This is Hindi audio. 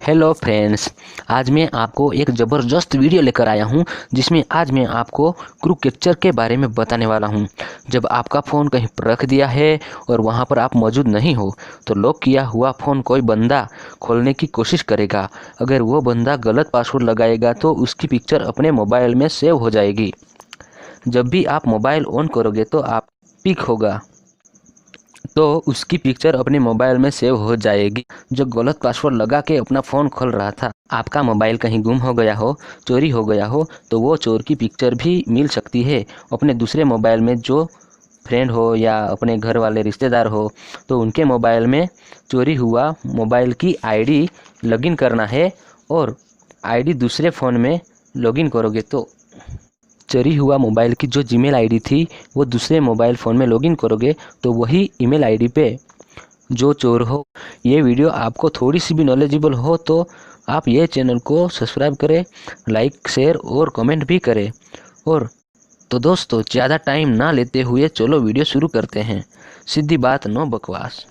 हेलो फ्रेंड्स, आज मैं आपको एक ज़बरदस्त वीडियो लेकर आया हूं जिसमें आज मैं आपको क्रूकैचर के बारे में बताने वाला हूं। जब आपका फ़ोन कहीं पर रख दिया है और वहां पर आप मौजूद नहीं हो तो लॉक किया हुआ फ़ोन कोई बंदा खोलने की कोशिश करेगा। अगर वो बंदा गलत पासवर्ड लगाएगा तो उसकी पिक्चर अपने मोबाइल में सेव हो जाएगी। जब भी आप मोबाइल ऑन करोगे तो आप पिक होगा तो उसकी पिक्चर अपने मोबाइल में सेव हो जाएगी। जो गलत पासवर्ड लगा के अपना फ़ोन खोल रहा था, आपका मोबाइल कहीं गुम हो गया हो, चोरी हो गया हो तो वो चोर की पिक्चर भी मिल सकती है अपने दूसरे मोबाइल में। जो फ्रेंड हो या अपने घर वाले रिश्तेदार हो तो उनके मोबाइल में चोरी हुआ मोबाइल की आईडी लॉगिन करना है और आईडी दूसरे फ़ोन में लॉगिन करोगे तो चोरी हुआ मोबाइल की जो जीमेल आईडी थी वो दूसरे मोबाइल फ़ोन में लॉगिन करोगे तो वही ईमेल आईडी पे जो चोर हो। ये वीडियो आपको थोड़ी सी भी नॉलेजेबल हो तो आप ये चैनल को सब्सक्राइब करें, लाइक शेयर और कमेंट भी करें। और तो दोस्तों, ज़्यादा टाइम ना लेते हुए चलो वीडियो शुरू करते हैं। सीधी बात, नो बकवास।